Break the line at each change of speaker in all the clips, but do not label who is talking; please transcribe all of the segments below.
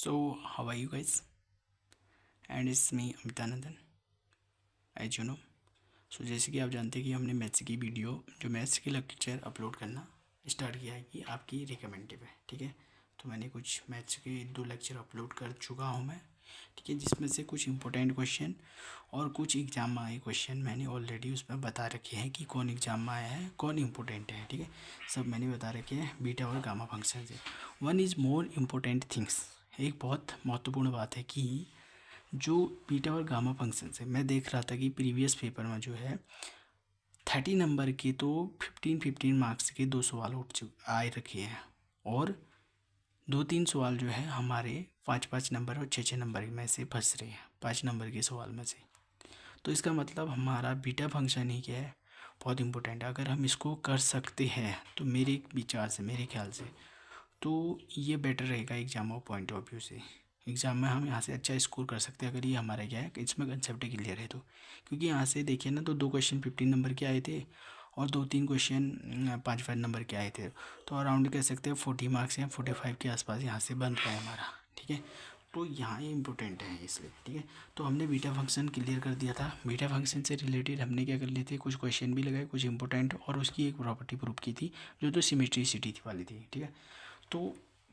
So, how are you guys? And it's me Amitanandan as you know. So जैसे कि आप जानते हैं कि हमने मैथ्स की वीडियो जो मैथ्स के लेक्चर अपलोड करना स्टार्ट किया है कि आपकी रिकमेंडेड है, ठीक है। तो मैंने कुछ मैथ्स के 2 लेक्चर अपलोड कर चुका हूँ मैं, ठीक है, जिसमें से कुछ इंपॉर्टेंट क्वेश्चन और कुछ एग्जाम में आए क्वेश्चन मैंने ऑलरेडी उसमें बता रखे हैं कि कौन एग्जाम में आया है, कौन इंपॉर्टेंट है, ठीक है। सब मैंने बता रखे हैं बीटा और गामा फंक्शन से। One is more important things, एक बहुत महत्वपूर्ण बात है कि जो बीटा और गामा फंक्शन से मैं देख रहा था कि प्रीवियस पेपर में जो है 30 नंबर के तो 15 मार्क्स के 2 सवाल आए रखे हैं, और 2-3 सवाल जो है हमारे 5-5 नंबर और 6-6 नंबर में से फंस रहे हैं 5 नंबर के सवाल में से। तो इसका मतलब हमारा बीटा फंक्शन ही क्या है, बहुत इंपॉर्टेंट है। अगर हम इसको कर सकते हैं तो मेरे विचार से, मेरे ख्याल से तो ये बेटर रहेगा exam of point of view से। एग्ज़ाम में हम यहाँ से अच्छा स्कोर कर सकते हैं अगर ये हमारा क्या है कि इसमें कंसेप्ट क्लियर है तो। क्योंकि यहाँ से देखिए ना, तो 2 क्वेश्चन 15 नंबर के आए थे और 2-3 क्वेश्चन 5-5 नंबर के आए थे। तो अराउंड कह सकते हैं 40 मार्क्स या 45 के आसपास यहाँ से बन पाए हमारा, ठीक है। तो यहाँ ये इंपॉर्टेंट है इसलिए, ठीक है। तो हमने बीटा फंक्शन क्लियर कर दिया था। बीटा फंक्शन से रिलेटेड हमने क्या कर लिए थे, कुछ क्वेश्चन भी लगाए, कुछ इंपॉर्टेंट, और उसकी एक प्रॉपर्टी प्रूव की थी जो तो सिमेट्रिसिटी वाली थी, ठीक है। तो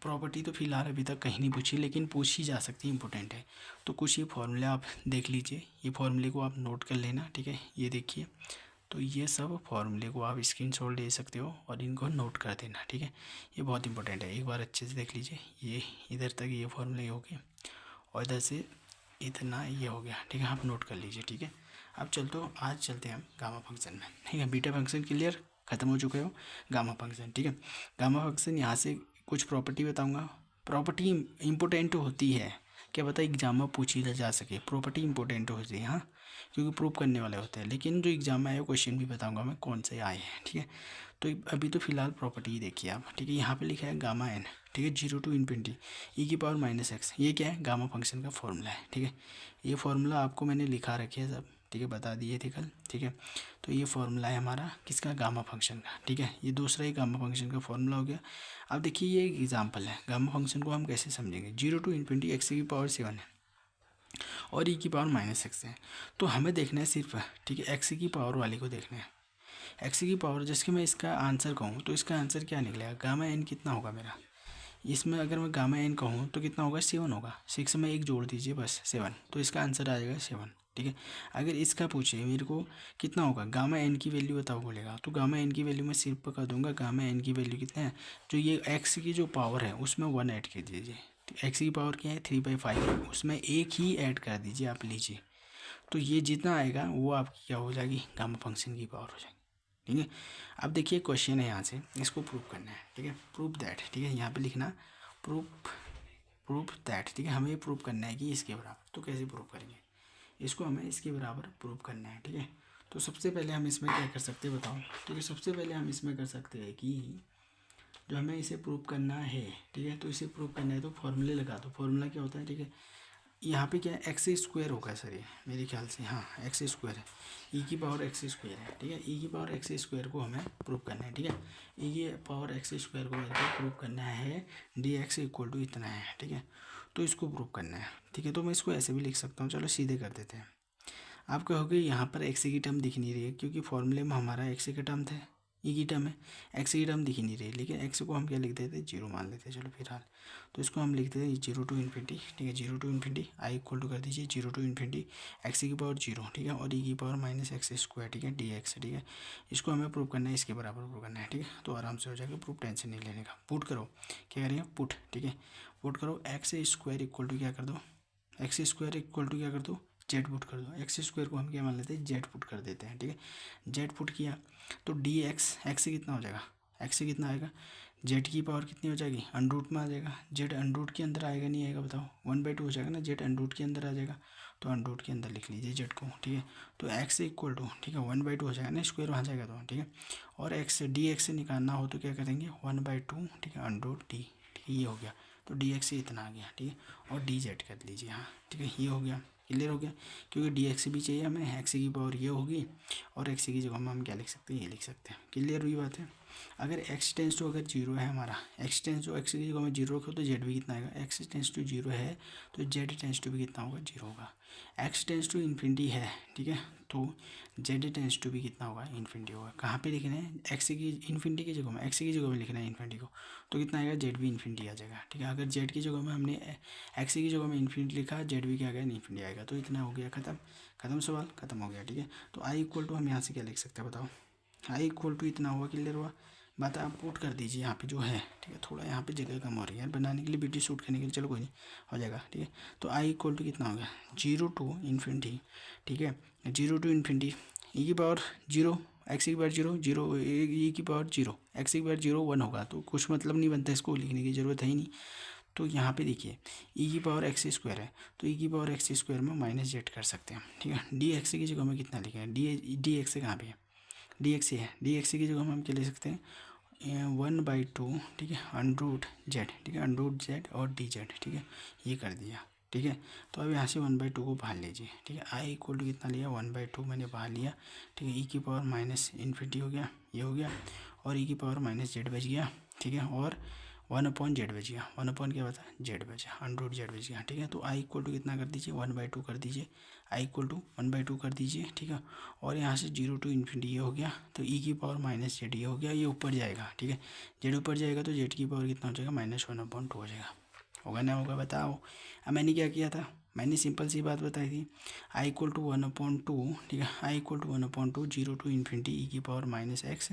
प्रॉपर्टी तो फिलहाल अभी तक कहीं नहीं पूछी, लेकिन पूछी जा सकती है, इंपॉर्टेंट है। तो कुछ ये फॉर्मूले आप देख लीजिए, ये फॉर्मूले को आप नोट कर लेना, ठीक है। ये देखिए, तो ये सब फॉर्मूले को आप स्क्रीनशॉट ले सकते हो और इनको नोट कर देना, ठीक है। ये बहुत इंपॉर्टेंट है, एक बार अच्छे से देख लीजिए। ये इधर तक ये फॉर्मूले हो गए और इधर से इतना ये हो गया, ठीक है। आप नोट कर लीजिए, ठीक है। अब आज चलते हैं हम गामा फंक्शन में, ठीक है। बीटा फंक्शन क्लियर, ख़त्म हो चुके हो। गामा फंक्शन, ठीक है। गामा फंक्शन यहाँ से कुछ प्रॉपर्टी बताऊंगा। प्रॉपर्टी इंपॉर्टेंट होती है, क्या पता एग्जाम में पूछी जा सके। प्रॉपर्टी इंपॉर्टेंट होती है, हाँ, क्योंकि प्रूव करने वाले होते हैं। लेकिन जो एग्जाम में आए क्वेश्चन भी बताऊंगा मैं कौन से आए हैं, ठीक है। तो अभी तो फिलहाल प्रॉपर्टी ही देखिए आप, ठीक है। यहाँ पे लिखा है गामा एन, ठीक है, 0 to इन्फिनिटी e⁻⁻x। ये क्या है, गामा फंक्शन का फॉर्मूला है, ठीक है। ये फार्मूला आपको मैंने लिखा रखे है सब, ठीक है, बता दिए थे कल, ठीक है। तो ये फार्मूला है हमारा किसका, गामा फंक्शन का, ठीक है। ये दूसरा ही गामा फंक्शन का फॉर्मूला हो गया। अब देखिए ये एक एग्जाम्पल है, गामा फंक्शन को हम कैसे समझेंगे। 0 to इन्फिनिटी x⁻7 है और e⁻⁻x है। तो हमें देखना है सिर्फ, ठीक है, x⁻ वाले को देखना है। x⁻, जैसे मैं इसका आंसर कहूँ तो इसका आंसर क्या निकलेगा, गामा एन कितना होगा मेरा। इसमें अगर मैं गामा एन कहूँ तो कितना होगा, 7 होगा। 6 में 1 जोड़ दीजिए बस, 7, तो इसका आंसर आ जाएगा 7, ठीक है। अगर इसका पूछे मेरे को कितना होगा, गामा एन की वैल्यू बताओ बोलेगा, तो गामा एन की वैल्यू मैं सिर्फ कर दूंगा, गामा एन की वैल्यू कितना है, जो ये एक्स की जो पावर है उसमें 1 ऐड कर दीजिए। तो एक्स की पावर क्या है, 3/5, उसमें 1 ही ऐड कर दीजिए, आप लीजिए। तो ये जितना आएगा वो आपकी क्या हो जाएगी, गामा फंक्शन की पावर हो जाएगी, ठीक है। अब देखिए क्वेश्चन है यहाँ से, इसको प्रूव करना है, ठीक है। प्रूव दैट, ठीक है, यहाँ पे लिखना प्रूव दैट, ठीक है। हमें प्रूव करना है कि इसके बराबर। तो कैसे प्रूव करेंगे इसको, हमें इसके बराबर प्रूव करना है, ठीक है। तो सबसे पहले हम इसमें क्या कर सकते हैं बताओ, ठीक है। सबसे पहले हम इसमें कर सकते हैं कि जो हमें इसे प्रूव करना है, ठीक है, तो इसे प्रूव करना है तो फॉर्मूले लगा दो। फॉर्मूला क्या होता है, ठीक है, यहाँ पे क्या है, x² होगा सर, ये मेरे ख्याल से, हाँ, x² है, e⁻x² है, ठीक है। e⁻x² को हमें प्रूव करना है, ठीक है। e⁻x² को मेरे को प्रूव करना है, dx = इतना है, ठीक है। तो इसको प्रूव करना है, ठीक है। तो मैं इसको ऐसे भी लिख सकता हूँ, चलो सीधे कर देते हैं। आप कहोगे यहाँ पर एक्स की टर्म दिख नहीं रही है, क्योंकि फॉर्मूले में हमारा एक्स की टर्म थे, ई की टर्म है, एक्स की टर्म दिख नहीं रही, लेकिन एक्स को हम क्या लिख देते हैं, 0 मान लेते हैं, चलो फिलहाल। तो इसको हम लिख देते हैं 0 to इन्फिनिटी, ठीक है, 0 to इन्फिनिटी, आई = कर दीजिए 0 to इन्फिनिटी x⁻0, ठीक है, और e⁻⁻x², ठीक है, dx, ठीक है। इसको हमें प्रूव करना है, इसके बराबर प्रूव करना है, ठीक है। तो आराम से हो जाएगा प्रूफ, टेंशन नहीं लेने का। पुट करो, क्या करेंगे, पुट, ठीक है। पुट करो x² क्या कर दो, x² क्या कर दो, जेड पुट कर दो। x² को हम क्या मान लेते हैं, जेड पुट कर देते हैं, ठीक है। जेड पुट किया तो dx, x से कितना हो जाएगा, x से कितना आएगा, जेड की पावर कितनी हो जाएगी, √ में आ जाएगा। जेड √ के अंदर आएगा नहीं आएगा बताओ, 1/2 हो जाएगा ना, जेड √ के अंदर आ जाएगा, तो √ के अंदर लिख लीजिए जेड को, ठीक है। तो x = ठीक है 1/2 हो जाएगा ना, स्क्वायर वहाँ जाएगा तो, ठीक है। और x dx से निकालना हो तो क्या करेंगे, 1/2, ठीक है, √d, ठीक है, ये हो गया। तो dx इतना आ गया, ठीक है, और dz कर लीजिए, हाँ, ठीक है, ये हो गया, क्लियर हो गया। क्योंकि dx भी चाहिए हमें, x की पावर ये होगी और x की जगह में हम क्या लिख सकते हैं, ये लिख सकते हैं। क्लियर हुई बात है। अगर एक्स टेंस टू अगर जीरो है हमारा, एक्स टेंस टू एक्स की जगह में जीरो रखो तो जेड भी कितना आएगा, एक्स टेंस टू जीरो है तो जेड टेंस टू भी कितना होगा, जीरो होगा। एक्स टेंस टू इन्फिनिटी है, ठीक है, तो जेड टेंस टू भी कितना होगा, इन्फिनिटी होगा। कहाँ पे लिखना है, एक्स की इन्फिनिटी की जगह में, एक्स की जगह में लिखना है इन्फिनिटी को, तो कितना आएगा, जेड भी इन्फिनिटी आ जाएगा, ठीक है। अगर जेड की जगह में हमने एक्स की जगह में इन्फिनिटी लिखा, जेड भी क्या आ गया, इन्फिनिटी आएगा। तो इतना हो गया, खत्म सवाल खत्म हो गया, ठीक है। तो आई इक्वल टू हम यहाँ से क्या लिख सकते हैं बताओ, आई इक्वल टू इतना हुआ, क्लियर हुआ बात। आप पुट कर दीजिए यहाँ पे जो है, ठीक है। थोड़ा यहाँ पे जगह कम हो रही है यार बनाने के लिए, वीडियो शूट करने के लिए, चलो कोई नहीं, हो जाएगा, ठीक है। तो आई इक्वल टू कितना हो गया, जीरो टू इन्फिनिटी, ठीक है, जीरो टू इन्फिनिटी ई की पावर जीरो, एक्स की पावर जीरो, जीरो ई की पावर जीरो, एक्स की पावर जीरो, वन होगा। तो कुछ मतलब नहीं बनता, इसको लिखने की ज़रूरत है ही नहीं। तो यहाँ पे देखिए ई की पावर एक्स स्क्वायर है, तो ई की पावर एक्स स्क्वायर में माइनस जेड कर सकते हैं, ठीक है। डी एक्स की जगह में कितना लिखें, डी एक्स कहाँ पे है, डी एक्स है, डी एक्स की जगह में हम क्या ले सकते हैं, 1/2, ठीक है, अंडरूट जेड, ठीक है, अंडरूट जेड और डी जेड, ठीक है, ये कर दिया, ठीक है। तो अब यहाँ से 1/2 को बाहर लीजिए, ठीक है। आई इक्वल टू कितना लिया, 1/2 मैंने बाहर लिया, ठीक है। ई की पावर माइनस इन्फिनिटी हो गया, ये हो गया, और ई की पावर माइनस जेड बच गया, ठीक है, और 1/जेड बच गया, 1 क्या बचा, जेड बचा, अंडरूट जेड बच गया, ठीक है। तो आई इक्वल टू कितना कर दीजिए, 1/2 कर दीजिए, आई इक्वल टू 1/2 कर दीजिए, ठीक है। और यहाँ से जीरो टू इन्फिनिटी ये हो गया, तो ई की पावर माइनस जेड ये हो गया, ये ऊपर जाएगा, ठीक है। जेड ऊपर जाएगा तो जेड की पावर कितना हो जाएगा, -1/2 हो जाएगा, होगा ना होगा बताओ। अब मैंने क्या किया था, मैंने सिंपल सी बात बताई थी, आई इक्वल टू 1/2, ठीक है, I equal to 1/2 zero to infinity e की पावर माइनस एक्स,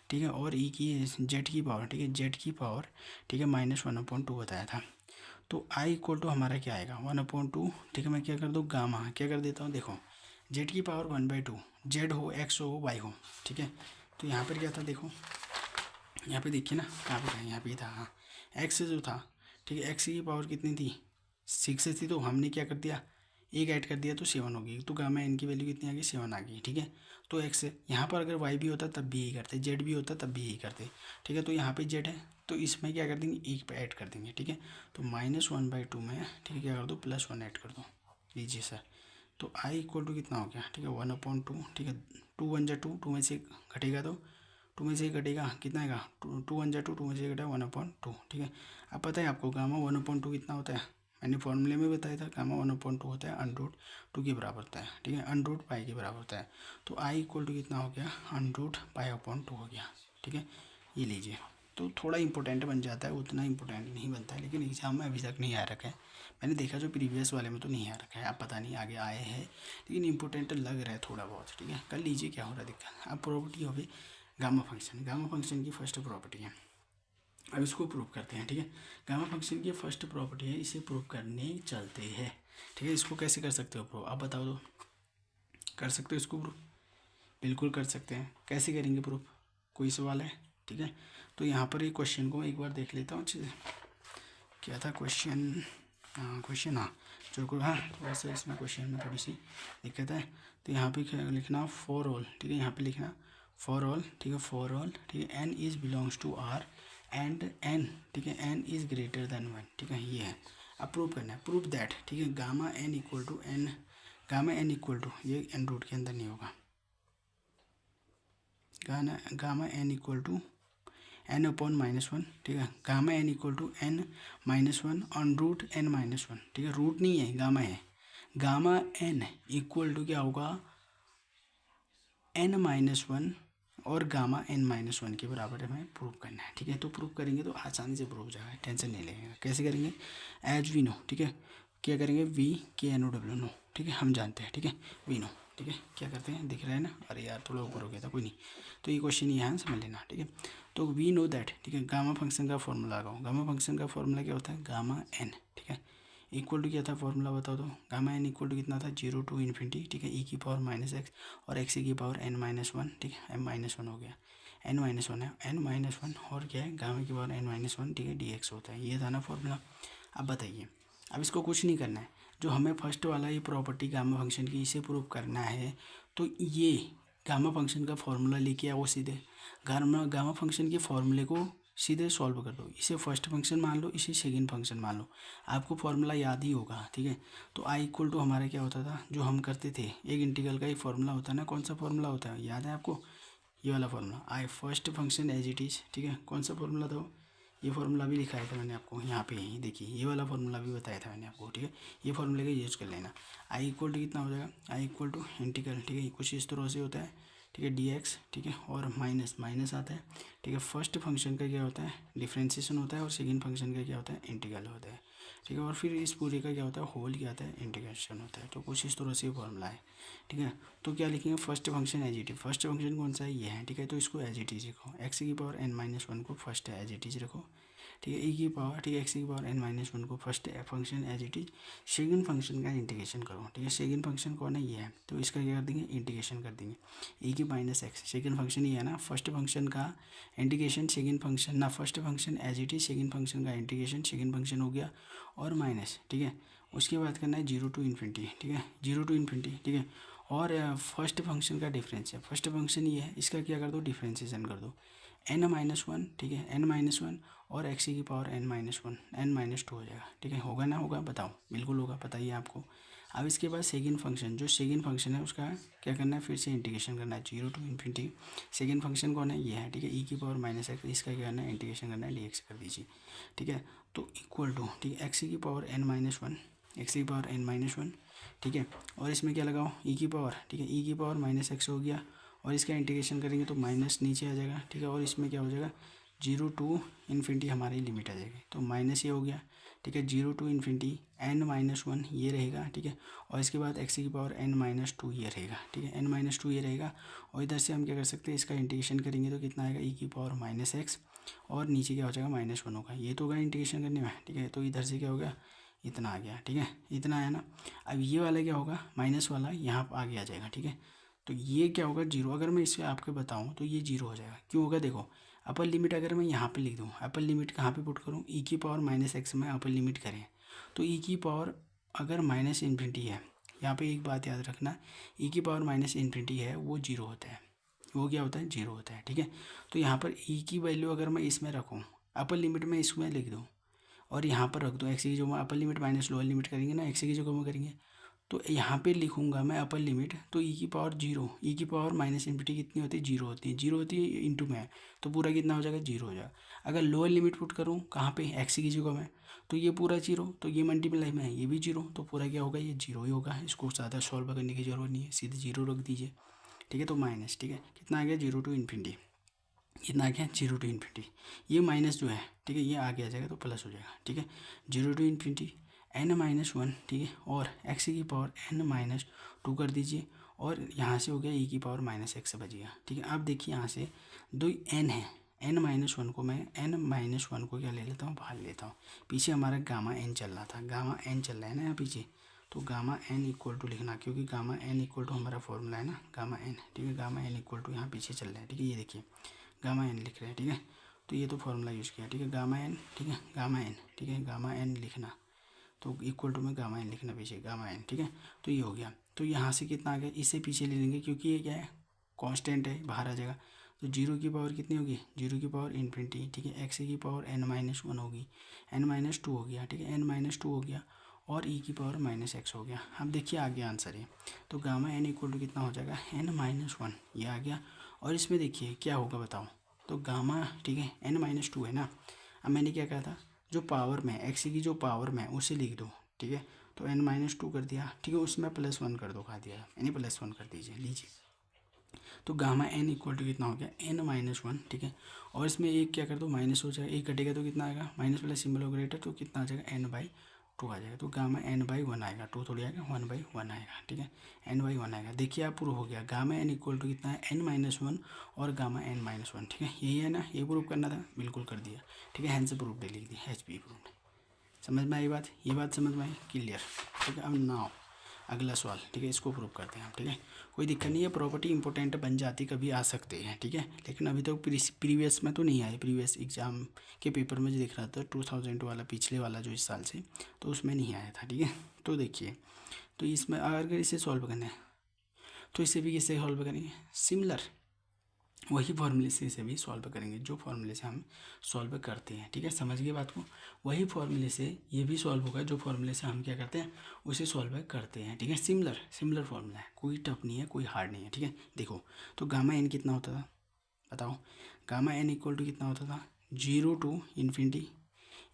ठीक है, और ई की जेड की पावर, ठीक है, जेड की पावर, ठीक है, -1/2 बताया था। तो आई इक्वल टू हमारा क्या आएगा, 1/2, ठीक है। मैं क्या कर दूँ, गामा क्या कर देता हूँ, देखो जेड की पावर 1/2, जेड हो, एक्स हो, वाई हो, ठीक है। तो यहाँ पर क्या था, देखो यहाँ पे देखिए ना, कहाँ पे था, यहाँ पे था, हाँ, एक्स जो था, ठीक है, एक्स की पावर कितनी थी, 6 थी, तो हमने क्या कर दिया, एक ऐड कर दिया तो 7 होगी, तो गामा एन की वैल्यू कितनी आ गई, 7 आ गई, ठीक है। तो एक्स यहाँ पर अगर वाई भी होता तब भी यही करते, जेड भी होता तब भी यही करते, ठीक है। तो यहाँ पे जेड है तो इसमें क्या कर देंगे, एक पे ऐड कर देंगे, ठीक है। तो -1/2 में, ठीक है, क्या कर दो, +1 ऐड कर दो, लीजिए सर। तो आई इक्वल टू कितना हो गया, ठीक है, 1/2, ठीक है, 2 1 जा 2, 2 में से घटेगा तो 2 में से घटेगा कितना आएगा, 2 1 जा 2, 2 में से घटा 1/2, ठीक है। अब पता है आपको गामा 1/2 कितना होता है, मैंने फॉर्मूले में बताया था, गामा 1/2 होता है √2 के बराबर होता है, ठीक है, √π के बराबर होता है। तो आई इक्वल टू कितना हो गया, √π/2 हो गया, ठीक है, ये लीजिए। तो थोड़ा इंपॉर्टेंट बन जाता है, उतना इंपॉर्टेंट नहीं बनता है, लेकिन एग्जाम में अभी तक नहीं आ रखा है। मैंने देखा जो प्रीवियस वाले में तो नहीं आ रखा है, आप पता नहीं आगे आए हैं, लेकिन इंपॉर्टेंट लग रहा है थोड़ा बहुत, ठीक है। कर लीजिए, क्या हो रहा है दिक्कत। अब प्रॉपर्टी हो गई गामा फंक्शन, गामा फंक्शन की फर्स्ट प्रॉपर्टी है, अब इसको प्रूव करते हैं, ठीक है। गामा फंक्शन की फर्स्ट प्रॉपर्टी है, इसे प्रूव करने चलते हैं, ठीक है। इसको कैसे कर सकते हो प्रूव, आप बताओ, तो कर सकते हो इसको प्रूव, बिल्कुल कर सकते हैं। कैसे करेंगे प्रूफ, कोई सवाल है, ठीक है। तो यहाँ पर एक क्वेश्चन को एक बार देख लेता हूँ अच्छे से, क्या था क्वेश्चन, क्वेश्चन, हाँ जो, हाँ थोड़ा सा इसमें क्वेश्चन में थोड़ी सी दिक्कत है। तो यहाँ पे लिखना फॉर ऑल, ठीक है, यहाँ पे लिखना फॉर ऑल, ठीक है, फॉर ऑल, ठीक है, N is belongs to R and N, ठीक है, एन इज़ ग्रेटर देन 1, ठीक है, ये है। अब प्रूव करना है, प्रूव दैट, ठीक है, gamma N equal to N, gamma N equal to, ये एन रूट के अंदर नहीं होगा, gamma N equal to n/-1, ठीक है, gamma N equal to n-1 on √n-1, ठीक है, रूट नहीं है, गामा है, गामा एन इक्वल टू क्या होगा, n-1 और गामा n-1 के बराबर हमें प्रूव करना है, ठीक है। तो प्रूव करेंगे तो आसानी से प्रूव हो जाएगा, टेंशन नहीं लेंगे। कैसे करेंगे, एज वी नो, ठीक है, क्या करेंगे, VKNOW नो, ठीक है, हम जानते हैं, ठीक है, वी नो, ठीक है, क्या करते हैं, दिख रहा है ना, अरे यार थोड़ा ऊपर हो गया था, कोई नहीं। तो ये क्वेश्चन यहाँ समझ लेना, ठीक है। तो वी नो दैट, ठीक है, गामा फंक्शन का फॉर्मूला लगाओ, गामा फंक्शन का फॉर्मूला क्या होता है, गामा एन, ठीक है, इक्वल टू क्या था फॉर्मूला बताओ, तो गामा एन इक्वल टू कितना था, 0 टू इन्फिनिटी, ठीक है, ई की पावर -x और एक्स की पावर n-1, ठीक है, m-1 हो गया, n-1 है, n-1 और क्या है, गामा की पावर n-1, ठीक है, dx होता है, ये था ना फॉर्मूला। अब बताइए, अब इसको कुछ नहीं करना है, जो हमें फर्स्ट वाला ये प्रॉपर्टी गामा फंक्शन की, इसे प्रूव करना है, तो ये गामा फंक्शन का फॉर्मूला लेके आओ सीधे, गामा फंक्शन के फॉर्मूले को सीधे सॉल्व कर दो, इसे फर्स्ट फंक्शन मान लो, इसे सेकंड फंक्शन मान लो, आपको फॉर्मूला याद ही होगा, ठीक है। तो आई इक्वल टू हमारा क्या होता था, जो हम करते थे, एक इंटीग्रल का ही फॉर्मूला होता है ना, कौन सा फॉर्मूला होता है, याद है आपको, ये वाला formula I first function as it is, ठीक है। कौन सा फॉर्मूला था वो, ये फार्मूला भी लिखाया था मैंने आपको यहाँ पे ही देखिए, ये वाला फार्मूला भी बताया था मैंने आपको, ठीक है। ये फार्मूले का यूज कर लेना। आई इक्वल टू कितना हो जाएगा, आई इक्वल टू इंटीग्रल, ठीक है, कुछ इस तरह से होता है, ठीक है, डी एक्स, ठीक है, और माइनस माइनस आता है, ठीक है। फर्स्ट फंक्शन का क्या होता है, डिफ्रेंसिएशन होता है, और सेकेंड फंक्शन का क्या होता है, इंटीग्रल होता है, ठीक है। और फिर इस पूरे का क्या होता है, होल क्या आता है, इंटीग्रेशन होता है। तो कुछ इस तरह से फॉर्मूला है, ठीक है। तो क्या लिखेंगे, first function as it is, first function कौन सा है, ये है, ठीक है। तो इसको एज इट इज रखो, एक्स की पावर n माइनस वन को फर्स्ट एज इट इज रखो, ठीक है। ई की पावर, ठीक है, एक्स की पावर n माइनस वन को first function as it is, second function का इंटीग्रेशन करो, ठीक है। सेकेंड फंक्शन कौन है, ये है, तो इसका क्या कर देंगे, इंटीग्रेशन कर देंगे। ई की माइनस एक्स, सेकेंड फंक्शन ये है ना, फर्स्ट फंक्शन का इंटीग्रेशन, सेकेंड फंक्शन ना, first function as it is, second function का इंटीग्रेशन, सेकेंड फंक्शन हो गया, और माइनस, ठीक है। उसके बाद करना है 0 टू इन्फिनिटी, ठीक है, 0 टू इन्फिनिटी, ठीक है। और फर्स्ट फंक्शन का डिफरेंस है, फर्स्ट फंक्शन ये है, इसका क्या कर दो, डिफरेंशिएशन कर दो, n माइनस वन, ठीक है, n माइनस वन, और एक्स की power n minus one, n minus two हो जाएगा, ठीक है। होगा ना, होगा, बताओ, बिल्कुल होगा, बताइए आपको। अब इसके बाद सेकेंड फंक्शन, जो सेकेंड फंक्शन है उसका क्या करना है, फिर से इंटीग्रेशन करना है, 0 टू इन्फिनिटी। सेकेंड फंक्शन कौन है, ये है, ठीक है, ई की पावर माइनस एक्स, इसका क्या करना है, इंटीग्रेशन करना है, डी एक्स कर दीजिए, ठीक है। तो इक्वल टू, ठीक है, एक्स की power n minus one, x की पावर n माइनस वन, ठीक है। और इसमें क्या लगाओ, ई की पावर, ठीक है, ई की पावर माइनस एक्स हो गया, और इसका इंटीग्रेशन करेंगे तो माइनस नीचे आ जाएगा, ठीक है। और इसमें क्या हो जाएगा, 0 टू इन्फिनिटी हमारी लिमिट आ जाएगी, तो माइनस ये हो गया, ठीक है, 0 to infinity n minus one ये रहेगा, ठीक है। और इसके बाद एक्स की पावर n माइनस टू ये रहेगा, ठीक है, n माइनस टू ये रहेगा। और इधर से हम क्या कर सकते हैं, इसका इंटीग्रेशन करेंगे तो कितना आएगा, ई की पावर माइनस एक्स, और नीचे क्या हो जाएगा, माइनस वन होगा, ये तो होगा इंटीग्रेशन करने में, ठीक है। तो इधर से क्या होगा, इतना आ गया, ठीक है, इतना आया ना। अब ये वाला क्या होगा, माइनस वाला यहाँ आगे आ जाएगा, ठीक है। तो ये क्या होगा, 0। अगर मैं इसे आपको बताऊँ तो ये 0 हो जाएगा, क्यों होगा, देखो, अपर लिमिट अगर मैं यहाँ पे लिख दूँ, अपर लिमिट कहाँ पे पुट करूँ, ई की पावर माइनस एक्स में अपर लिमिट करें, तो ई की पावर अगर माइनस इन्फिनिटी है, यहाँ पे एक बात याद रखना, ई की पावर माइनस इन्फिनिटी है, वो 0 होता है, वो क्या होता है, 0 होता है, ठीक है। तो यहाँ पर ई की वैल्यू अगर मैं इसमें रखूँ, अपर लिमिट में इसमें लिख दूँ, और यहाँ पर रख दूँ एक्स की जो upper limit minus lower limit करेंगे ना, एक्स की जो कम करेंगे, तो यहाँ पे लिखूँगा मैं अपर लिमिट, तो ई की पावर 0, ई की पावर माइनस इन्फिनिटी कितनी होती है, 0 होती है, 0 होती है इंटू में, तो पूरा कितना हो जाएगा, 0 हो जाएगा। अगर लोअर लिमिट पुट करूँ कहाँ पे, एक्स की जगह में, तो ये पूरा 0, तो ये मल्टीप्लाई में है, ये भी 0, तो पूरा क्या होगा, ये 0 ही होगा। इसको ज़्यादा सॉल्व करने की जरूरत नहीं है, सीधे 0 रख दीजिए, ठीक है। तो माइनस, ठीक है, कितना आ गया, 0 टू इन्फिनिटी, कितना आ गया, 0 टू इन्फिनिटी, ये माइनस जो है, ठीक है, ये आगे आ जाएगा तो प्लस हो जाएगा, ठीक है। 0 to infinity n minus one, ठीक है, और एक्स की पावर n माइनस टू कर दीजिए, और यहाँ से हो गया ई की पावर माइनस एक्स बच गया, ठीक है। अब देखिए यहाँ से दो n है, n माइनस वन को मैं n माइनस वन को क्या ले लेता हूँ, बाहर लेता हूँ। पीछे हमारा गामा n चल रहा था, गामा n चल रहा है ना यहाँ पीछे, तो गामा n इक्वल टू लिखना, क्योंकि गामा n इक्वल टू हमारा फॉर्मूला है ना, गामा n, ठीक है, गामा n इक्वल टू यहाँ पीछे चल रहा है, ठीक है, ये देखिए गामा n लिख रहे हैं, ठीक है। तो ये तो फॉर्मूला यूज़ किया, ठीक है, गामा n, ठीक है, गामा n, ठीक है, गामा n लिखना, तो इक्वल टू में गामा n लिखना पीछे, गामा n, ठीक है। तो ये हो गया, तो यहाँ से कितना आ गया, इसे पीछे ले लेंगे, क्योंकि ये क्या है, कांस्टेंट है, बाहर आ जाएगा। तो 0 की पावर कितनी होगी, 0 की पावर इन्फिनिटी, ठीक है, एक्स की पावर n माइनस वन होगी, n माइनस टू हो गया, ठीक है, n माइनस टू हो गया, और ई की पावर माइनस एक्स हो गया। अब देखिए आगे आंसर है, तो गामा n इक्वल टू कितना हो जाएगा, n माइनस वन, ये आ गया। और इसमें देखिए क्या होगा बताओ, तो गामा, ठीक है, n माइनस टू है ना। अब मैंने क्या कहा था, जो पावर में एक्स की जो पावर में उसे लिख दो, ठीक है। तो n माइनस टू कर दिया, ठीक है, उसमें प्लस वन कर दो, खा दिया, यानी प्लस वन कर दीजिए, लीजिए। तो गामा n इक्वल टू कितना हो गया, n माइनस वन, ठीक है। और इसमें एक क्या कर दो, माइनस हो जाएगा, एक कटेगा तो कितना आएगा, माइनस प्लस सिंबल हो ग्रेटर, तो कितना आ जाएगा, n बाई टू आ जाएगा। तो गामा n बाई वन आएगा, टू थोड़ी आएगा, 1 बाई वन आएगा, ठीक है, n बाई वन आएगा। देखिए आप प्रूव हो गया, गामा n इक्वल टू कितना है, n माइनस वन और गामा n माइनस वन, ठीक है, यही है ना, ये प्रूव करना था, बिल्कुल कर दिया, ठीक है, हैंस प्रूफ लिख दी, एच पी प्रूफ। समझ में आई बात, ये बात समझ में आई, क्लियर, ठीक है। अब नाउ अगला सवाल, ठीक है, इसको प्रूव करते हैं हम, ठीक है, कोई दिक्कत नहीं है, प्रॉपर्टी इंपॉर्टेंट बन जाती, कभी आ सकते हैं, ठीक है, लेकिन अभी तो प्रीवियस में तो नहीं आए, प्रीवियस एग्जाम के पेपर में जो दिख रहा था 2000 वाला, पिछले वाला जो इस साल से, तो उसमें नहीं आया था, ठीक है। तो देखिए, तो इसमें अगर इसे सॉल्व करना है तो इसे भी किससे सॉल्व करेंगे, सिमिलर वही फॉर्मूले से इसे भी सॉल्व करेंगे, जो फॉर्मूले से हम सॉल्व करते हैं, ठीक है, समझ गए बात को। वही फॉर्मूले से ये भी सॉल्व होगा, जो फॉर्मूले से हम क्या करते हैं उसे सॉल्व करते हैं, ठीक है। सिमिलर फॉर्मूला है, कोई टफ नहीं है, कोई हार्ड नहीं है, ठीक है। देखो, तो गामा n कितना होता था, बताओ गामा एन इक्वल टू कितना होता था, 0 टू इन्फिनिटी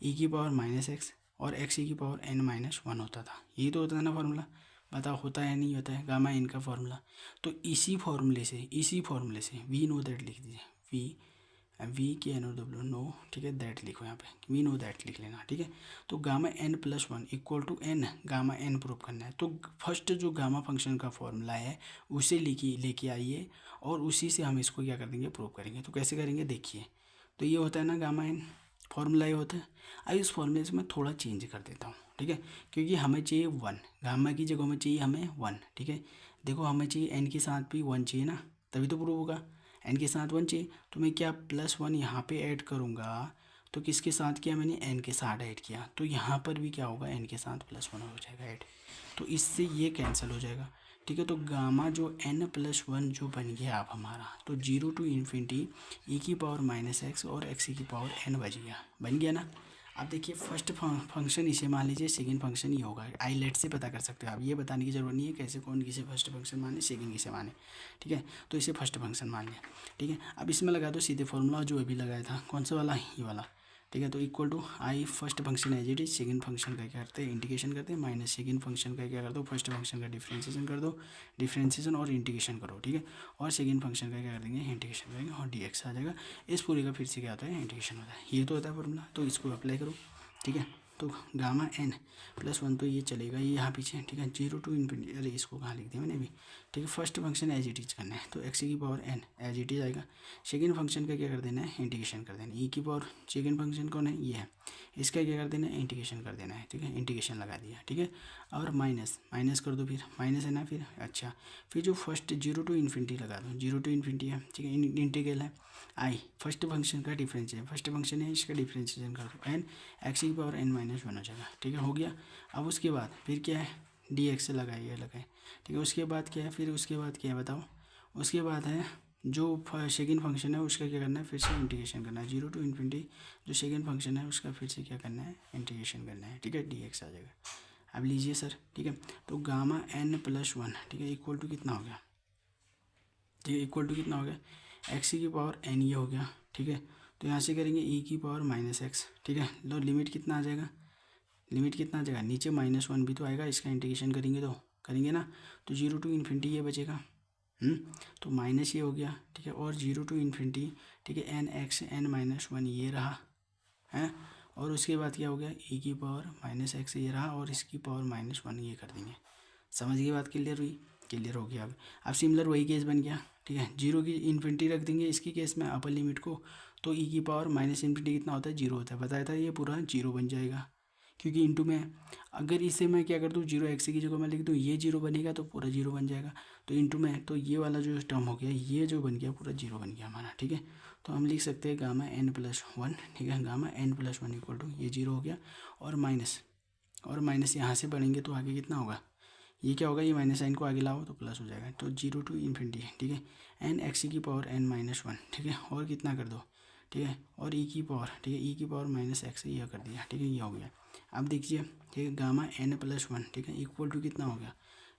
ई की पावर माइनस एक्स और एक्स ई की पावर एन माइनस वन होता था। यही तो होता था ना फॉर्मूला, बताओ होता है नहीं होता है गामा एन का फॉर्मूला। तो इसी फॉर्मूले से वी नो दैट लिख दीजिए, वी के एन ओ डब्ल्यू नो, ठीक है, दैट लिखो यहाँ पे, वी नो दैट लिख लेना, ठीक है। तो gamma N plus one equal to N gamma N prove करना है। तो फर्स्ट जो गामा फंक्शन का फॉर्मूला है उसे लेके आइए और उसी से हम इसको क्या कर देंगे, प्रूव करेंगे। तो कैसे करेंगे देखिए, तो ये होता है ना गामा एन, फॉर्मूला ये होता है। अब इस फॉर्मूले से मैं थोड़ा चेंज कर देता हूँ, ठीक है, क्योंकि हमें चाहिए वन, गामा की जगह में चाहिए हमें वन, ठीक है। देखो हमें चाहिए एन के साथ भी वन चाहिए ना, तभी तो प्रूव होगा, एन के साथ वन चाहिए। तो मैं क्या प्लस वन यहाँ पे ऐड करूँगा, तो किसके साथ किया मैंने, एन के साथ ऐड किया, तो यहाँ पर भी क्या होगा, एन के साथ प्लस वन हो जाएगा ऐड, तो इससे ये कैंसिल हो जाएगा, ठीक है। तो गामा जो एन प्लस वन जो बन गया अब हमारा, तो 0 टू इन्फिनिटी ई की पावर माइनस एक्स और एक्स ई की पावर एन बन गया ना। अब देखिए फर्स्ट फंक्शन इसे मान लीजिए, सेकंड फंक्शन ही होगा, आईलेट से पता कर सकते हो आप, ये बताने की जरूरत नहीं है कैसे कौन किसे फर्स्ट फंक्शन माने सेकंड किसे माने, ठीक है। तो इसे फर्स्ट फंक्शन मान लिया, ठीक है। अब इसमें लगा दो सीधे फॉर्मूला जो अभी लगाया था, कौन सा वाला, ये वाला, ठीक है। तो equal to I first function as it is, second function का क्या करते हैं, इंटीग्रेशन करते हैं, माइनस सेकंड फंक्शन का क्या कर दो, फर्स्ट फंक्शन का डिफ्रेंशिएशन कर दो, डिफ्रेंशिएशन और इंटीग्रेशन करो, ठीक है। और सेकंड फंक्शन का क्या कर देंगे, इंटीग्रेशन करेंगे और डीएक्स आ जाएगा। इस पूरे का फिर से क्या होता है, इंटीग्रेशन होता है। ये तो होता है फॉर्मूला, तो इसको अप्लाई करो, ठीक है। तो गामा एन प्लस वन तो ये चलेगा, ये यहाँ पीछे, ठीक है, 0 टू इन्फिनिटी, अरे इसको कहाँ लिख दिया मैंने अभी, ठीक है। First function as it is करना है, तो एक्स की power N as it is आएगा। सेकंड फंक्शन का क्या कर देना है, इंटीग्रेशन कर देना है, ई की पावर सेकंड फंक्शन कौन है, ये है, इसका क्या कर देना है, इंटीग्रेशन कर देना है, ठीक है, इंटीग्रेशन लगा दिया, ठीक है। और माइनस कर दो, फिर माइनस है ना, फिर अच्छा, फिर जो फर्स्ट 0 टू इन्फिनिटी लगा दो, 0 टू इन्फिनिटी है, ठीक है, इंटीग्रल है आई फर्स्ट फंक्शन का डिफरेंशिएशन, फर्स्ट फंक्शन है इसका डिफरेंशिएशन कर दो, एन एक्स की पावर एन माइनस वन हो जाएगा, ठीक है, हो गया। अब उसके बाद फिर क्या है, डी एक्स से लगाए, ठीक है। उसके बाद क्या है, फिर उसके बाद क्या है बताओ, उसके बाद है जो सेकंड फंक्शन है उसका क्या करना है, फिर से इंटीग्रेशन करना है, 0 टू इन्फिनिटी जो सेकंड फंक्शन है उसका फिर से क्या करना है, इंटीग्रेशन करना है, ठीक है, डी एक्स आ जाएगा। अब लीजिए सर, ठीक है, तो गामा एन प्लस वन, ठीक है, इक्वल टू कितना हो गया, ठीक है, इक्वल टू कितना हो गया, एक्स की पावर एन ये हो गया, ठीक है। तो यहाँ से करेंगे ई की पावर माइनस एक्स, ठीक है। लो लिमिट कितना आ जाएगा, लिमिट कितना आ जाएगा, नीचे माइनस वन भी तो आएगा, इसका इंटीग्रेशन करेंगे तो करेंगे ना, तो 0 टू इन्फिनिटी ये बचेगा, तो माइनस ये हो गया, ठीक है, और 0 टू इन्फिनिटी, ठीक है, N X N minus one ये रहा है, और उसके बाद क्या हो गया, ई की पावर माइनस एक्स ये रहा और इसकी पावर माइनस वन ये कर देंगे। समझ गई बात, क्लियर हुई, क्लियर हो गया। अब सिमिलर वही केस बन गया, ठीक है, 0 की इन्फिनिटी रख देंगे इसकी केस में अपर लिमिट को, तो ई की पावर माइनस इन्फिनिटी कितना होता है, 0 होता है, बताया था, ये पूरा 0 बन जाएगा, क्योंकि इंटू में अगर इसे मैं क्या कर दूँ, 0 एक्स की जगह मैं लिख दूँ, ये 0 बनेगा तो पूरा 0 बन जाएगा, तो इंटू में तो ये वाला जो टर्म हो गया, ये जो बन गया पूरा 0 बन गया हमारा, ठीक है। तो हम लिख सकते हैं गामा एन प्लस वन, ठीक है, gamma N plus one equal to ये 0 हो गया, और माइनस यहाँ से बढ़ेंगे तो आगे कितना होगा, ये क्या होगा, ये माइनस साइन को आगे लाओ तो प्लस हो जाएगा, तो 0 टू इन्फिनिटी, ठीक है, एन एक्स की पावर एन माइनस वन, ठीक है, और कितना कर दो, ठीक है, और ई की पावर, ठीक है, ई की पावर माइनस एक्स ये कर दिया, ठीक है, ये हो गया। अब देखिए, ठीक है, गामा एन प्लस वन, ठीक है, इक्वल टू कितना हो गया,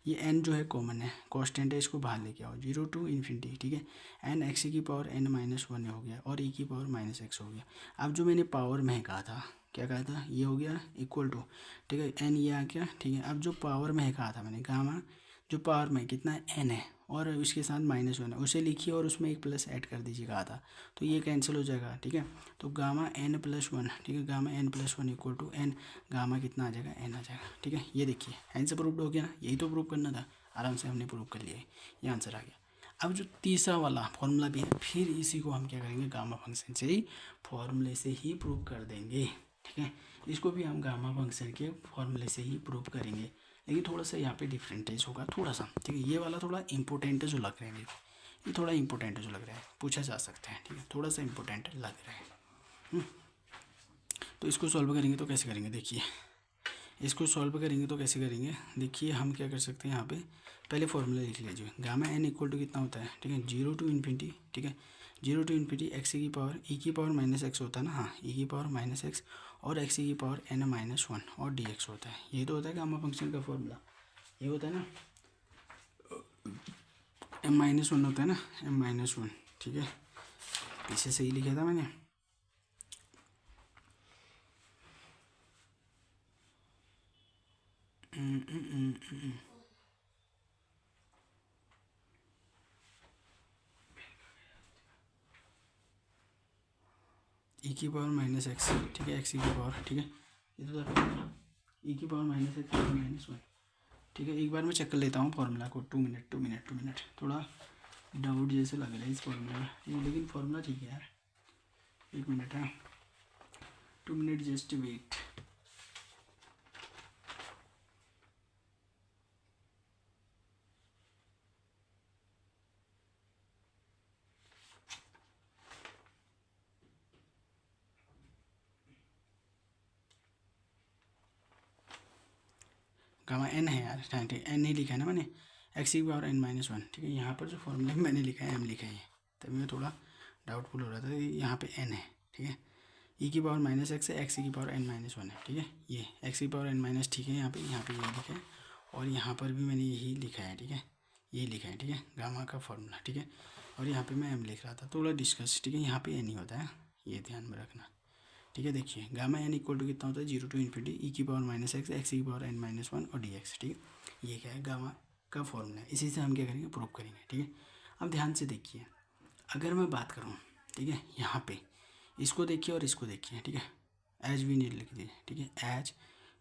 ये एन जो है कॉमन है, कॉन्स्टेंट है, इसको बाहर लेके आओ, 0 टू इन्फिनिटी, ठीक है, एन एक्स की पावर एन माइनस वन हो गया और ई की पावर माइनस एक्स हो गया। अब जो मैंने पावर में कहा था, क्या कहा था, ये हो गया इक्वल टू, ठीक है, एन ये आ गया, ठीक है। अब जो पावर में कहा था मैंने, गामा जो पावर में कितना एन है और उसके साथ माइनस वन है, उसे लिखिए और उसमें एक प्लस ऐड कर दीजिए कहा था, तो ये कैंसिल हो जाएगा, ठीक है। तो गामा एन प्लस वन, ठीक है, gamma N plus one equal to N, gamma कितना आ जाएगा, एन आ जाएगा, ठीक है। ये देखिए एन से प्रूव हो गया, यही तो प्रूव करना था, आराम से हमने प्रूव कर लिया है, ये आंसर आ गया। अब जो तीसरा वाला फॉर्मूला भी है, फिर इसी को हम क्या करेंगे, गामा फंक्शन से ही, फॉर्मूले से ही प्रूव कर देंगे, ठीक है। इसको भी हम गामा फंक्शन के फॉर्मूले से ही प्रूव करेंगे, लेकिन थोड़ा सा यहाँ पे डिफरेंटेज होगा थोड़ा सा, ठीक है। ये वाला थोड़ा इंपॉर्टेंट जो लग रहा है मेरे को, ये थोड़ा इंपॉर्टेंट जो लग रहा है, पूछा जा सकता है, ठीक है, थोड़ा सा इंपॉर्टेंट लग रहा है। तो इसको सॉल्व करेंगे तो कैसे करेंगे, देखिए इसको सॉल्व करेंगे तो कैसे करेंगे, देखिए हम क्या कर सकते हैं, यहाँ पे पहले फॉर्मूला लिख लीजिए, गामा एन इक्वल टू कितना होता है, ठीक है, 0 टू इन्फिनिटी, ठीक है, 0 टू इन्फिनिटी एक्स की पावर ई की पावर माइनस एक्स होता है ना, हाँ, ई की पावर माइनस एक्स और एक्स की पावर एन माइनस वन और डी एक्स होता है, यही तो होता है गामा फंक्शन का फॉर्मूला, ये होता है ना, एम माइनस वन होता है ना, एम माइनस वन, ठीक है, पीछे सही लिखा था मैंने। ई की पावर माइनस एक्स, ठीक है, एक्स की पावर, ठीक है, ये तो ई की power minus x minus one, ठीक है। एक बार मैं चेक कर लेता हूँ फॉर्मूला को। 2 मिनट थोड़ा डाउट जैसे लग रहा है इस फॉर्मूला में, लेकिन फॉर्मूला ठीक है यार। 1 मिनट है, 2 मिनट, जस्ट वेट। गामा एन है यार, ठीक है, एन नहीं लिखा है ना मैंने, एक्स की पावर एन माइनस वन, ठीक है। यहाँ पर जो फॉर्मूला मैंने लिखा है एम लिखा है, तभी मैं थोड़ा डाउटफुल हो रहा था। यहाँ पे एन है, ठीक है, ई की पावर माइनस एक्स है, एक्स की पावर एन माइनस वन है, ठीक है। ये एक्स की पावर एन माइनस, ठीक है, यहाँ पे यही लिखा है, और यहाँ पर भी मैंने यही लिखा है, ठीक है, यही लिखा है, ठीक है, गामा का फॉर्मूला, ठीक है। और यहाँ पे मैं एम लिख रहा था, थोड़ा डिस्कस, ठीक है। यहाँ पे एन ही होता है, ये ध्यान में रखना, ठीक है। देखिए गामा एन इक्वल टू कितना होता है, 0 टू इन्फिनिटी ई की पावर माइनस एक्स, एक्स की पावर एन माइनस वन और डी एक्स, ठीक है। ये क्या है, गामा का फॉर्मूला है, इसी से हम क्या करेंगे, प्रूव करेंगे, ठीक है। अब ध्यान से देखिए, अगर मैं बात करूँ, ठीक है, यहाँ पे इसको देखिए और इसको देखिए, ठीक है, एच वी नहीं लिख दीजिए, ठीक है, एच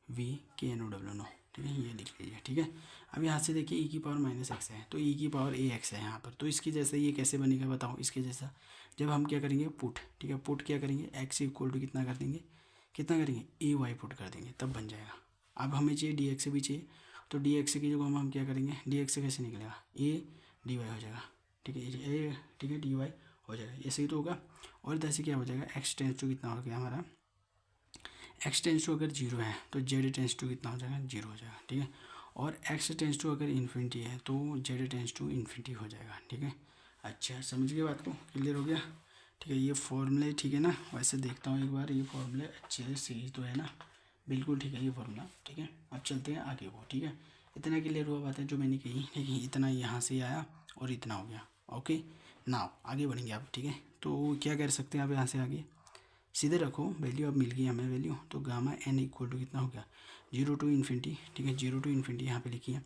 वी के एन ओ डब्ल्यू नो, ठीक है, ये लिख लीजिए, ठीक है। अब यहाँ से देखिए ई की पावर माइनस एक्स है, तो ई की पावर ए एक्स है यहाँ पर, तो इसकी जैसा ये कैसे बनेगा बताओ, इसके जैसा जब हम क्या करेंगे, पुट, ठीक है, पुट क्या करेंगे, एक्स इक्वल टू कितना कर देंगे, कितना करेंगे, ए वाई पुट कर देंगे, तब बन जाएगा। अब हमें चाहिए डी एक्स भी चाहिए, तो डी एक्स की जगह हम क्या करेंगे, डी एक्स कैसे निकलेगा, ए डी वाई हो जाएगा, ठीक है, ए, ठीक है, डी वाई हो जाएगा, ऐसे ही तो होगा। और इधर से क्या हो जाएगा, एक्स टेंस टू कितना हो गया हमारा, एक्स टेंस टू अगर जीरो है तो जेड टेंस टू कितना हो जाएगा, जीरो हो जाएगा, ठीक है। और एक्स टेंस टू अगर इन्फिनिटी है तो जेड टेंस टू इन्फिनिटी हो जाएगा, ठीक है। अच्छा, समझ गए बात को, क्लियर हो गया, ठीक है। ये फॉर्मूले ठीक है ना, वैसे देखता हूँ एक बार, ये फॉर्मूले अच्छे से सही तो है ना, बिल्कुल ठीक है ये फॉर्मूला, ठीक है। अब चलते हैं आगे को, ठीक है। इतना क्लियर हुआ बात है जो मैंने कही, ठीक है, इतना यहाँ से आया और इतना हो गया, ओके। नाउ आगे बढ़ेंगे आप, ठीक है। तो क्या कर सकते हैं आप यहाँ से आगे, सीधे रखो वैल्यू, अब मिल गई हमें वैल्यू, तो गामा एन इक्वल टू कितना हो गया, 0 टू इन्फिनिटी, ठीक है, 0 टू इन्फिनिटी यहाँ पे लिखिए,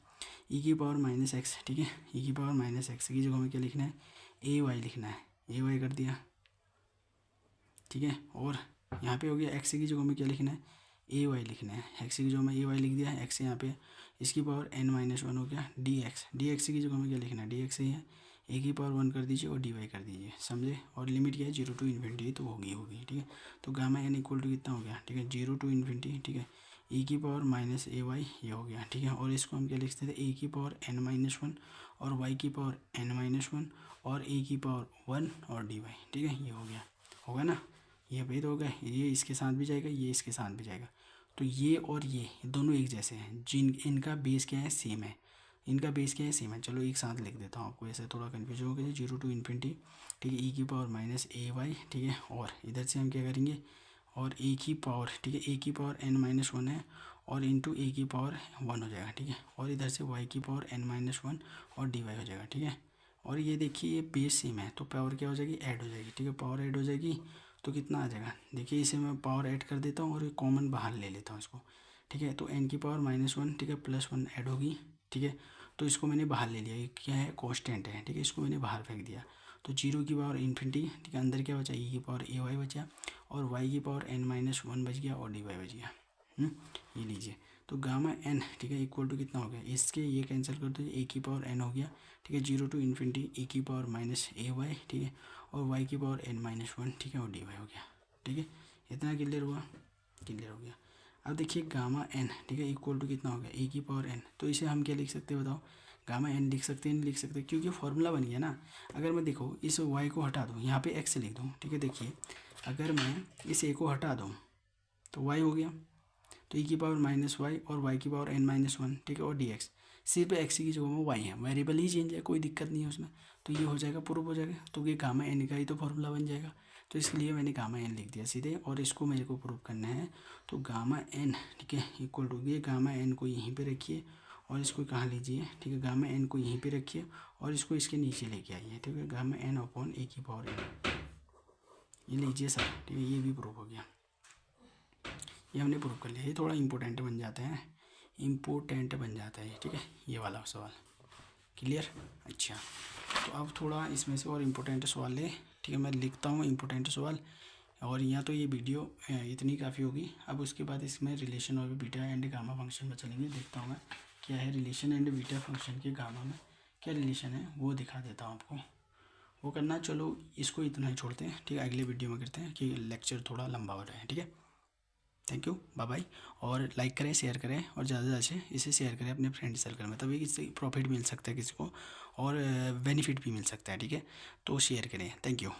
ई की पावर माइनस एक्स, ठीक है, ई की पावर माइनस एक्स की जगह में क्या लिखना है, ए वाई लिखना है, ए वाई कर दिया, ठीक है। और यहाँ पे हो गया एक्स की जगह में क्या लिखना है, ए वाई लिखना है, एक्स की जगह में ए वाई लिख दिया, एक्स यहाँ पे, इसकी पावर एन माइनस वन हो गया, डी एक्स की जगह में क्या लिखना है, डी एक्स ही है, ए की पावर वन कर दीजिए और डी वाई कर दीजिए, समझे। और लिमिट क्या है, 0 टू इन्फिनिटी, तो होगी, ठीक है। तो गामा एन इक्वल टू कितना हो गया, ठीक है, 0 टू इन्फिनिटी, ठीक है, ई की पावर माइनस ए वाई, ये हो गया, ठीक है। और इसको हम क्या लिखते थे, ए की पावर एन माइनस वन और वाई की पावर एन माइनस वन और ए की पावर वन और डी वाई, ठीक है, ये हो गया, होगा ना, ये भाई तो होगा, ये इसके साथ भी जाएगा, ये इसके साथ भी जाएगा, तो ये और ये दोनों एक जैसे हैं, जिन इनका बेस क्या है, सेम है, इनका बेस क्या है, सेम है। चलो एक साथ लिख देता हूँ आपको, ऐसे थोड़ा कन्फ्यूजन होगा, 0 टू इन्फिनिटी, ठीक है, ई की पावर माइनस ए वाई, ठीक है। और इधर से हम क्या करेंगे, और ए की पावर, ठीक है, ए की पावर एन माइनस वन है और इंटू ए की पावर वन हो जाएगा, ठीक है। और इधर से वाई की पावर एन माइनस वन और डी वाई हो जाएगा, ठीक है। और ये देखिए ये बेस सेम है, तो पावर क्या हो जाएगी, ऐड हो जाएगी, ठीक है, पावर ऐड हो जाएगी, तो कितना आ जाएगा, देखिए इसे मैं पावर ऐड कर देता हूँ और कॉमन बाहर ले लेता हूँ इसको, ठीक है। तो एन की पावर माइनस वन, ठीक है, प्लस वन ऐड होगी, ठीक है। तो इसको मैंने बाहर ले लिया, ये क्या है, कॉन्स्टेंट है, ठीक है, इसको मैंने बाहर फेंक दिया, तो 0 की पावर इन्फिनिटी, ठीक है, अंदर क्या बचा, ई की पावर ए वाई बचा और वाई की पावर एन माइनस वन बच गया और डी वाई बच गया, ये लीजिए। तो गामा एन, ठीक है, इक्वल टू कितना हो गया, इसके ये कैंसिल कर दो, ए की पावर एन हो गया, ठीक है, 0 टू इन्फिनिटी ई की पावर माइनस ए वाई, ठीक है, और वाई की पावर एन माइनस वन, ठीक है, और डी वाई हो गया, ठीक है। इतना क्लियर हुआ, क्लियर हो गया। अब देखिए गामा एन, ठीक है, इक्वल टू कितना हो गया, ए की पावर एन, तो इसे हम क्या लिख सकते हैं बताओ, गामा एन लिख सकते हैं, नहीं लिख सकते, क्योंकि फॉर्मूला बन गया ना। अगर मैं देखो इस वाई को हटा दूँ, यहाँ पे एक्स लिख दूँ, ठीक है, देखिए अगर मैं इस ए को हटा दूँ तो वाई हो गया, तो ई की पावर माइनस वाई और वाई की पावर एन माइनस वन, ठीक है, और डी एक्स, सिर्फ एक्स की जगह में वाई है, वेरिएबल ही चेंज है, कोई दिक्कत नहीं है उसमें, तो ये हो जाएगा, प्रूफ हो जाएगा, तो ये गामा एन का ही तो फॉर्मूला बन जाएगा, तो इसलिए मैंने गामा एन लिख दिया सीधे। और इसको मेरे को प्रूव करना है, तो गामा एन, ठीक है, इक्वल टू, ये गामा एन को यहीं पे रखिए और इसको कहाँ लीजिए, ठीक है, गामा एन को यहीं पे रखिए और इसको इसके नीचे लेके आइए, ठीक है, गामा एन अपॉन ए की पावर एन, ये लीजिए सर, ठीक है, ये भी प्रूफ हो गया, ये हमने प्रूफ कर लिया। ये थोड़ा इम्पोर्टेंट बन जाता है, इम्पोर्टेंट बन जाता है, ठीक है, ये वाला सवाल। क्लियर? अच्छा, तो अब थोड़ा इसमें से और इम्पोर्टेंट सवाल ले, ठीक है, मैं लिखता हूँ इम्पोर्टेंट सवाल। और यहाँ तो ये वीडियो इतनी काफ़ी होगी। अब उसके बाद इसमें रिलेशन और बीटा एंड गामा फंक्शन में चलेंगे। देखता हूँ मैं क्या है रिलेशन एंड बीटा फंक्शन के गामा में क्या रिलेशन है, वो दिखा देता हूँ आपको। वो करना, चलो इसको इतना ही छोड़ते हैं, ठीक है, अगले वीडियो में करते हैं कि लेक्चर थोड़ा लंबा हो रहा है, ठीक है। Thank you, bye bye. और लाइक करें, शेयर करें, और ज़्यादा से ज़्यादा इसे शेयर करें अपने फ्रेंड सर्कल में, तभी इससे प्रॉफिट मिल सकता है किसी को और बेनिफिट भी मिल सकता है, ठीक है। तो शेयर करें। Thank you.